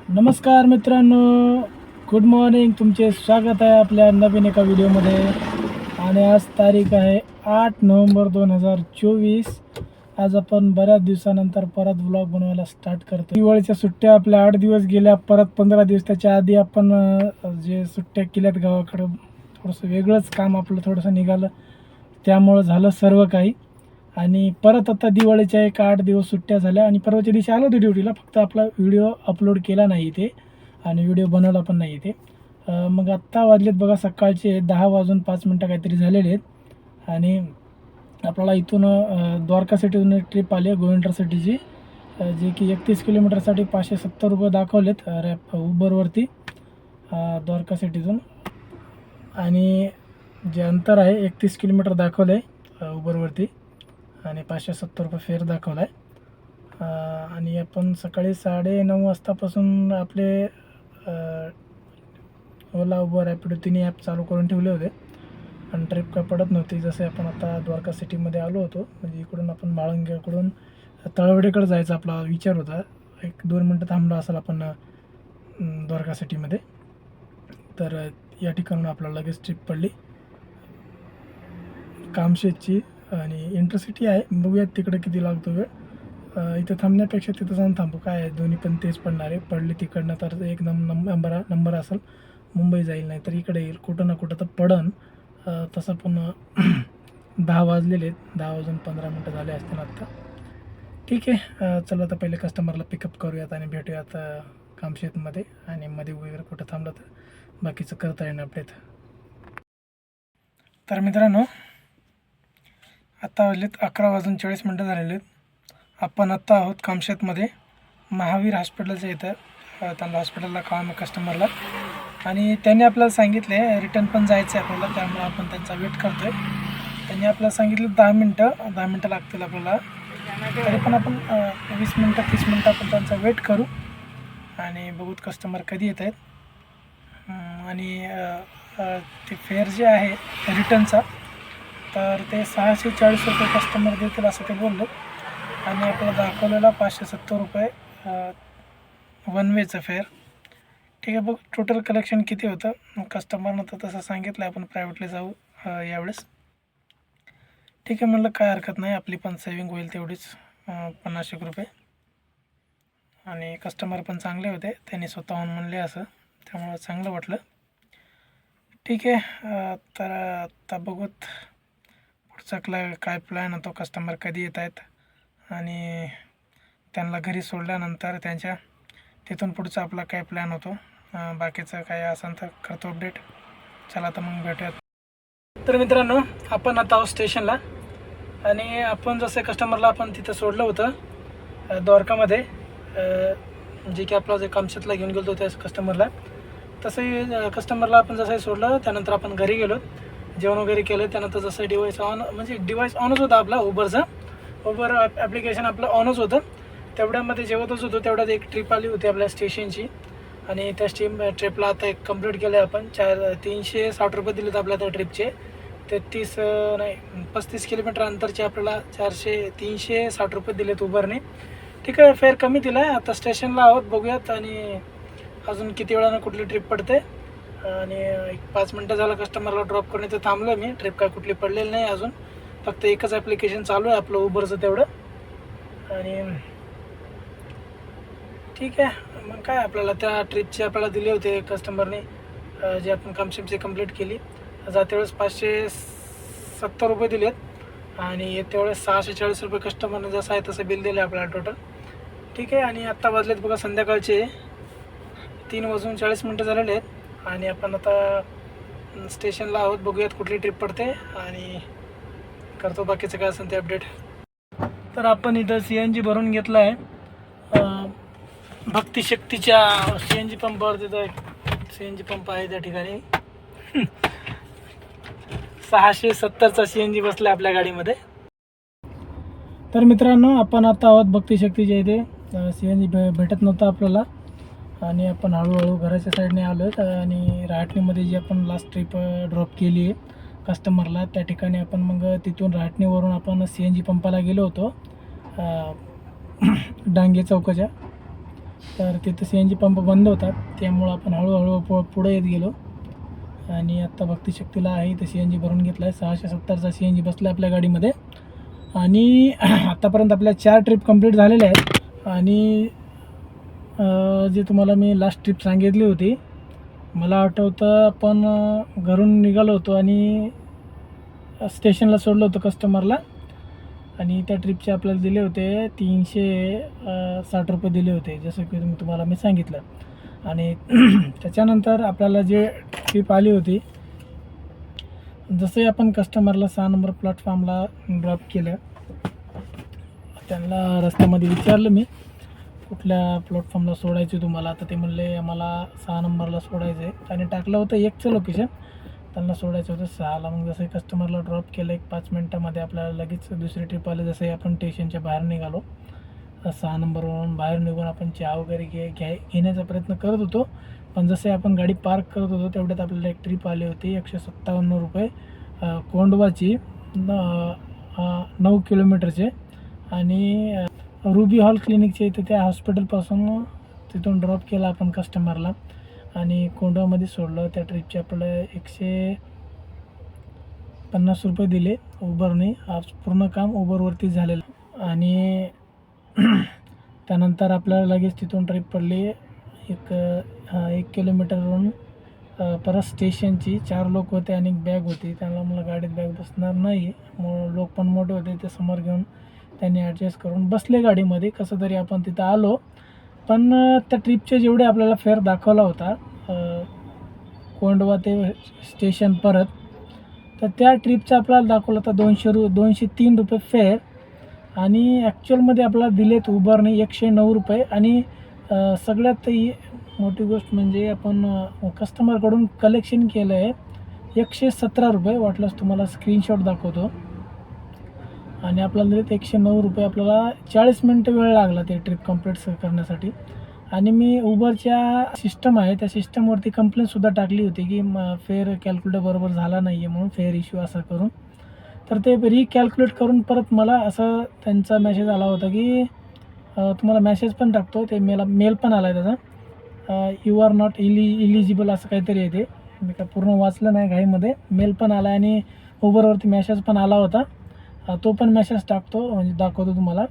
नमस्कार मित्रांनो, good morning. तुमचे स्वागत आहे आपल्या नवीन एका व्हिडिओमध्ये. आणि आज तारीख आहे 8 नोव्हेंबर 2024. आज आपण बऱ्याच दिवसानंतर परत व्लॉग बनवायला स्टार्ट करतो. दिवाळीच्या सुट्ट्या आपल्या 8 दिवस गेल्या, परत 15 दिवस त्याच्या आधी आपण जे सुट्ट्या केल्यात गावाकडं, थोडंसं वेगळंच काम आपलं थोडंसं निघालं, त्यामुळं झालं सर्व काही. आणि परत आता दिवाळीच्या एक 8 दिवस सुट्ट्या झाल्या आणि परवाच्या दिवशी आलो होतो ड्युटीला. फक्त आपला व्हिडिओ अपलोड केला नाही इथे आणि व्हिडिओ बनवला पण नाही इथे. मग आत्ता वाजलेत बघा सकाळचे 10 वाजून 5 मिनटं काहीतरी झालेले आहेत. आणि आपल्याला इथून द्वारका सिटीतून एक ट्रिप आली आहे गोविंदर सिटीची, जे की 31 किलोमीटरसाठी 570 रुपये दाखवलेत रॅप उबरवरती द्वारका सिटीतून. आणि जे अंतर आहे 31 किलोमीटर दाखवलं आहे उबरवरती आणि 570 रुपये फेअर दाखवला आहे. आणि आपण सकाळी 9:30 वाजतापासून आपले ओला उबर रॅपिडो तिन्ही ॲप चालू करून ठेवले होते. आणि ट्रिप काय पडत नव्हती. जसे आपण आता द्वारका सिटीमध्ये आलो होतो, म्हणजे इकडून आपण माळंग्याकडून तळवडेकडे जायचा आपला विचार होता. 1-2 मिनटं थांबलो असेल आपण द्वारका सिटीमध्ये. तर या ठिकाणून आपल्याला लगेच ट्रिप पडली कामशेतची. आणि इंटरसिटी आहे, बघूयात तिकडे किती लागतो वेळ. इथं थांबण्यापेक्षा तिथं जाऊन थांबू, काय आहे दोन्ही पण तेच पडणार आहे. पडली तिकडनं तर एक नंबर असेल, मुंबई जाईल, नाही तर इकडे येईल, कुठं ना कुठं तर पडन. तसं पण 10 वाजलेले आहेत, 10 वाजून 15 मिनटं झाले असतील आत्ता. ठीक आहे, चला आता पहिले कस्टमरला पिकअप करूयात आणि भेटूयात कामशेतमध्ये. आणि मध्ये वगैरे कुठं थांबलं तर बाकीचं करता येईल अपडेट. तर मित्रांनो, आत्ता वाजलेत 11 वाजून 40 मिनटं झालेले आहेत. आपण आत्ता आहोत कामशेतमध्ये, महावीर हॉस्पिटलच्या इथं. त्यांना हॉस्पिटलला काम कस्टमरला, आणि त्यांनी आपल्याला सांगितले रिटर्न पण जायचं आहे आपल्याला, त्यामुळे आपण त्यांचा वेट करतो आहे. त्यांनी आपल्याला सांगितलं 10 मिनटं लागतील आपल्याला, तरी पण आपण 20 मिनटं 30 मिनटं आपण त्यांचा वेट करू आणि बघूत कस्टमर कधी येत आहेत. आणि ते फेअर जे आहे रिटर्नचा, तर ते 640 रुपये कस्टमर देतील असं ते बोलले. आणि आपल्याला दाखवलेला 570 रुपये वन वेचं फेअर. ठीक आहे, बघ टोटल कलेक्शन किती होतं. कस्टमरनं तर तसं सांगितलं आपण प्रायव्हेटली जाऊ यावेळेस. ठीक आहे म्हणलं, काय हरकत नाही, आपली पण सेविंग होईल तेवढीच 50 रुपये. आणि कस्टमर पण चांगले होते, त्यांनी स्वतःहून म्हणले असं, त्यामुळं चांगलं वाटलं. ठीक आहे, तर आता बघूत पुढचा काय प्लॅन होतो, कस्टमर कधी येत आहेत आणि त्यांना घरी सोडल्यानंतर त्यांच्या तिथून पुढचा आपला काय प्लॅन होतो. बाकीचं काय असेल तर करतो अपडेट. चला तर मग भेटूयात. तर मित्रांनो, आपण आता आहोत स्टेशनला. आणि आपण जसं कस्टमरला आपण तिथं सोडलं होतं द्वारकामध्ये, जे की आपला जे कामशेतला घेऊन गेलो त्या कस्टमरला, तसंही कस्टमरला आपण जसंही सोडलं त्यानंतर आपण घरी गेलो, जेवण वगैरे केलं. त्यानंतर जसं डिवाईस ऑनच होता आपला उबरचा. उबर ॲप्लिकेशन आपलं ऑनच होतं. तेवढ्यामध्ये जेवतच होतो, तेवढ्यात एक ट्रिप आली होती आपल्या स्टेशनची. आणि त्या ट्रिपला आता एक कंप्लीट केलं आहे आपण. 360 रुपये दिलेत आपल्या त्या ट्रिपचे. 35 किलोमीटर अंतरचे आपल्याला 360 रुपये दिलेत उबरने. ठीक आहे, फेअर कमी दिला आहे. आता स्टेशनला आहोत, बघूयात आणि अजून किती वेळानं कुठली ट्रिप पडते. आणि 5 मिनटं झालं कस्टमरला ड्रॉप करणे, तर थांबलो मी. ट्रिप काय कुठली पडलेली नाही अजून, फक्त एकच ॲप्लिकेशन चालू आहे आपलं उबरचं तेवढं. आणि ठीक आहे, मग काय आपल्याला त्या ट्रिपचे आपल्याला दिले होते कस्टमरने, जे आपण कामशेपची कंप्लीट केली. जाते वेळेस 570 रुपये दिलेत आणि येत्या वेळेस 640 रुपये कस्टमरने जसं आहे तसं बिल दिलं आपल्याला टोटल. ठीक आहे, आणि आत्ता वाजलेत बघा संध्याकाळचे 3 वाजून 40 मिनटं झालेले आहेत. आणि आपण आता स्टेशनला आहोत, बघूयात कुठली ट्रिप पडते आणि करतो बाकीचं काय असेल ते अपडेट. तर आपण इथं CNG भरून घेतलं आहे भक्तिशक्तीच्या CNG पंपावर. तिथं CNG पंप आहे त्या ठिकाणी. 670चा CNG बसला आपल्या गाडीमध्ये. तर मित्रांनो, आपण आता आहोत भक्तिशक्तीच्या इथे. CNG भेटत नव्हतं आपल्याला आणि आपण हळूहळू घराच्या साईडने आलो आहेत. आणि राहटणीमध्ये जी आपण लास्ट ट्रिप ड्रॉप केली आहे कस्टमरला, त्या ठिकाणी आपण मग तिथून राहटणीवरून आपण CNG पंपाला गेलो होतो डांगे चौकाच्या. तर तिथं सी एन जी पंप बंद होतात, त्यामुळं आपण हळूहळू पुढे येत गेलो आणि आत्ता भक्तिशक्तीला आहे इथं सी एन जी भरून घेतला आहे. 670चा सी एन जी बसला आपल्या गाडीमध्ये आणि आत्तापर्यंत आपल्या 4 ट्रिप कंप्लीट झालेल्या आहेत. आणि जे तुम्हाला मी लास्ट ट्रिप सांगितली होती, मला आठवतं आपण घरून निघालो होतो आणि स्टेशनला सोडलं होतं कस्टमरला आणि त्या ट्रिपचे आपल्याला दिले होते 360 रुपये दिले होते, जसं की तुम्हाला मी सांगितलं. आणि त्याच्यानंतर आपल्याला जे ट्रिप आली होती, जसे आपण कस्टमरला 6 नंबर प्लॅटफॉर्मला ड्रॉप केलं, त्यांना रस्त्यामध्ये विचारलं मी कुठल्या प्लॅटफॉर्मला सोडायचं तुम्हाला, तर ते म्हणले आम्हाला 6 नंबरला सोडायचं आहे. त्याने टाकलं होतं 1चं लोकेशन, त्यांना सोडायचं होतं 6ला. मग जसं कस्टमरला ड्रॉप केलं 1-5 मिनटामध्ये आपल्याला लगेच दुसरी ट्रिप आली. जसं आपण स्टेशनच्या बाहेर निघालो, 6 नंबरवरून बाहेर निघून आपण चहा वगैरे घेण्याचा प्रयत्न करत होतो. पण जसे आपण गाडी पार्क करत होतो तेवढ्यात आपल्याला एक ट्रिप आली होती 157 रुपये कोंडवाची, 9 किलोमीटरचे. आणि रुबी हॉल क्लिनिकच्या इथे त्या हॉस्पिटलपासून तिथून ड्रॉप केला आपण कस्टमरला आणि कोंडवामध्ये सोडलं. त्या ट्रिपचे आपल्याला 150 रुपये दिले उबरने. पूर्ण काम उबरवरती झालेलं. आणि त्यानंतर आपल्याला लगेच तिथून ट्रिप पडली 1 किलोमीटरवरून परत स्टेशनची. 4 लोक होते आणि बॅग होती, त्यांना मला गाडीत बॅग बसणार नाही, मग लोक पण मोठे होते, ते समोर घेऊन त्यांनी ॲडजस्ट करून बसले गाडीमध्ये. कसं तरी आपण तिथं आलो. पण त्या ट्रिपचे जेवढे आपल्याला फेअर दाखवला होता कोंडवा ते स्टेशन परत, तर त्या ट्रिपचा आपल्याला दाखवला होता 203 रुपये फेअर. आणि ॲक्च्युअलमध्ये आपल्याला दिलेत उबरने 109 रुपये. आणि सगळ्यात मोठी गोष्ट म्हणजे आपण कस्टमरकडून कलेक्शन केलं आहे 117 रुपये. वाटल्यास तुम्हाला स्क्रीनशॉट दाखवतो. आणि आपल्याला दिलेत 109 रुपये. आपल्याला 40 मिनटं वेळ लागला ते ट्रिप कंप्लीट करण्यासाठी. आणि मी उबरच्या सिस्टम आहे त्या सिस्टमवरती कंप्लेंटसुद्धा टाकली होती की फेअर कॅल्क्युलेटर बरोबर झाला नाही आहे म्हणून, फेअर इश्यू असा करून. तर ते रिकॅल्क्युलेट करून परत मला असं त्यांचा मेसेज आला होता की तुम्हाला मेसेज पण टाकतो, ते मेल पण आला आहे त्याचा, यू आर नॉट इलिजिबल असं काहीतरी आहे. ते मी काय पूर्ण वाचलं नाही घाईमध्ये. मेल पण आला आणि उबरवरती मेसेज पण आला होता, तो पण मेसेज टाकतो म्हणजे दाखवतो तुम्हाला.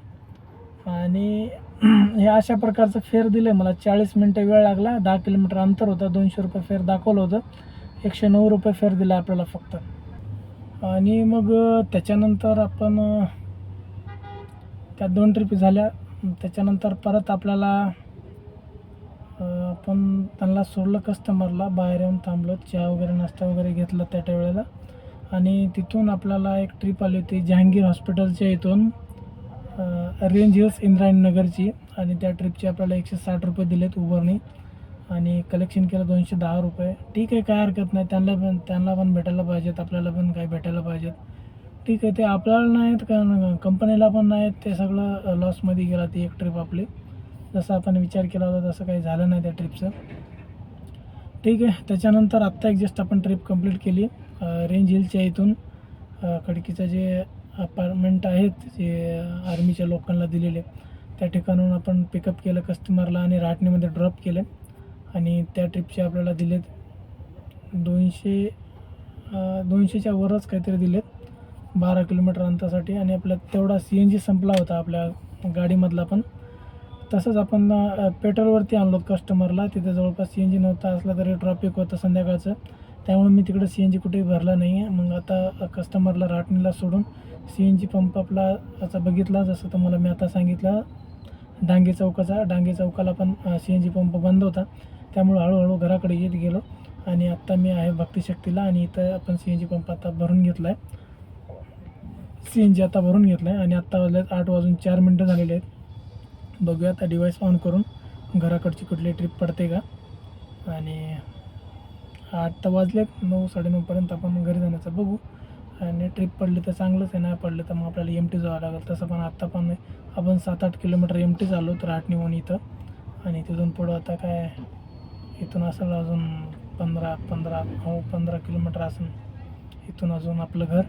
आणि हे अशा प्रकारचं फेअर दिलं आहे मला. 40 मिनटं वेळ लागला, 10 किलोमीटर अंतर होतं, 200 रुपये फेअर दाखवलं होतं, 109 रुपये फेअर दिला आपल्याला फक्त. आणि मग त्याच्यानंतर आपण त्या 2 ट्रिप झाल्या. त्याच्यानंतर परत आपल्याला आपण त्यांना सोडलं कस्टमरला, बाहेर येऊन थांबलो, चहा वगैरे नाश्ता वगैरे घेतला त्या वेळेला. आणि तिथून आपल्याला एक ट्रिप आली होती जहांगीर हॉस्पिटलच्या इथून रेंज हिल्स इंद्रायणीनगरची. आणि त्या ट्रिपचे आपल्याला 160 रुपये दिलेत उबरने आणि कलेक्शन केलं 210 रुपये. ठीक आहे, काय हरकत नाही, त्यांना पण भेटायला पाहिजेत, आपल्याला पण काय भेटायला पाहिजेत. ठीक आहे, ते आपल्याला नाहीत का कंपनीला पण नाहीत, ते सगळं लॉसमध्ये गेला ती एक ट्रिप आपली. जसं आपण विचार केला होता तसं काही झालं नाही त्या ट्रिपचं. ठीक आहे, त्याच्यानंतर आत्ता एक जस्ट आपण ट्रिप कंप्लीट केली रेंज हिलच्या इथून. खडकीचं जे अपार्टमेंट आहेत जे आर्मीच्या लोकांना दिलेले, त्या ठिकाणून आपण पिकअप केलं कस्टमरला आणि राहटणीमध्ये ड्रॉप केलं. आणि त्या ट्रिपचे आपल्याला दिलेत 200च्या वरच काहीतरी दिलेत 12 किलोमीटर अंतरासाठी. आणि आपला तेवढा CNG संपला होता आपल्या गाडीमधला पण. तसंच आपण पेट्रोलवरती आणलो कस्टमरला, तिथे जवळपास CNG नव्हता, असला तरी ट्रॅफिक होतं संध्याकाळचं, त्यामुळे मी तिकडे CNG कुठेही भरला नाही आहे. मग आता कस्टमरला राटणीला सोडून CNG पंप आपला आता बघितला, जसं तुम्हाला मी आता सांगितलं डांगे चौकाला पण CNG पंप बंद होता, त्यामुळे हळूहळू घराकडे येत गेलो. आणि आत्ता मी आहे भक्तिशक्तीला आणि इथं आपण CNG पंप आता भरून घेतला आहे. CNG आता भरून घेतला आहे आणि आत्ता वाजल्यात 8:04 झालेले आहेत. बघूया आता डिव्हाइस ऑन करून घराकडची कुठली ट्रिप पडते का. आणि 8 तर वाजलेत, 9-9:30पर्यंत आपण घरी जाण्याचं बघू. आणि ट्रिप पडली तर चांगलंच आहे, नाही पडलं तर मग आपल्याला MT जावं लागेल. तसं पण आत्ता पण आपण 7-8 किलोमीटर MT चाललो तर राहटणीहून इथं. आणि तिथून पुढं आता काय इथून असेल अजून 15 किलोमीटर असेल इथून अजून आपलं घर.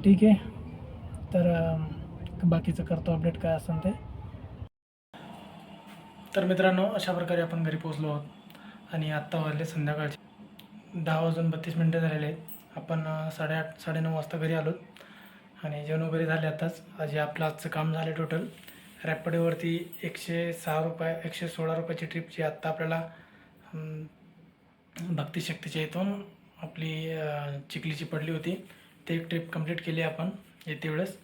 ठीक आहे, तर बाकीचं करतो अपडेट काय असेल ते. तर मित्रांनो, अशा प्रकारे आपण घरी पोहोचलो आहोत आणि आत्ता वाजले संध्याकाळचे 10:32 झालेले आहेत. आपण 8:30 9:30 वाजता घरी आलो आणि जेवण वगैरे झाले आताच. जे आपलं आजचं काम झालं टोटल रॅपिडोवरती ₹106 ₹116ची ट्रिप जी आत्ता आपल्याला भक्तिशक्तीच्या इथून आपली चिखलीची पडली होती. ते एक ट्रिप कंप्लीट केली आपण येते वेळेस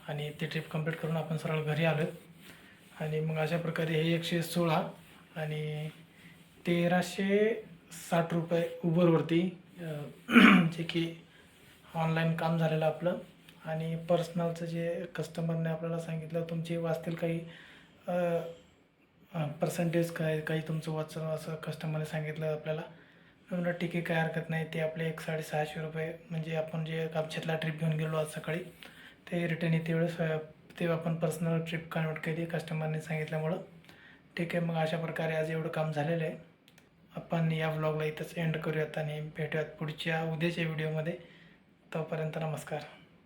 आणि ती ट्रिप कंप्लीट करून आपण सरळ घरी आलो. आणि मग अशा प्रकारे हे 116 आणि ₹1360 उबरवरती जे की ऑनलाईन काम झालेलं आपलं. आणि पर्सनलचं जे कस्टमरने आपल्याला सांगितलं तुमचे वाचतील काही पर्सेंटेज काही तुमचं वाचन असं कस्टमरने सांगितलं आपल्याला. म्हणलं ठीक आहे, काय हरकत नाही. ते आपले ₹650 म्हणजे आपण जे कामशेतला ट्रिप घेऊन गेलो आज सकाळी ते रिटर्न येते वेळेस ते आपण पर्सनल ट्रिप कन्वर्ट केली कस्टमरने सांगितल्यामुळं. ठीक आहे, मग अशा प्रकारे आज एवढं काम झालेलं आहे. आपण या व्लॉगला इथंच एंड करूयात आणि भेटूयात पुढच्या उद्याच्या व्हिडिओमध्ये. तोपर्यंत नमस्कार.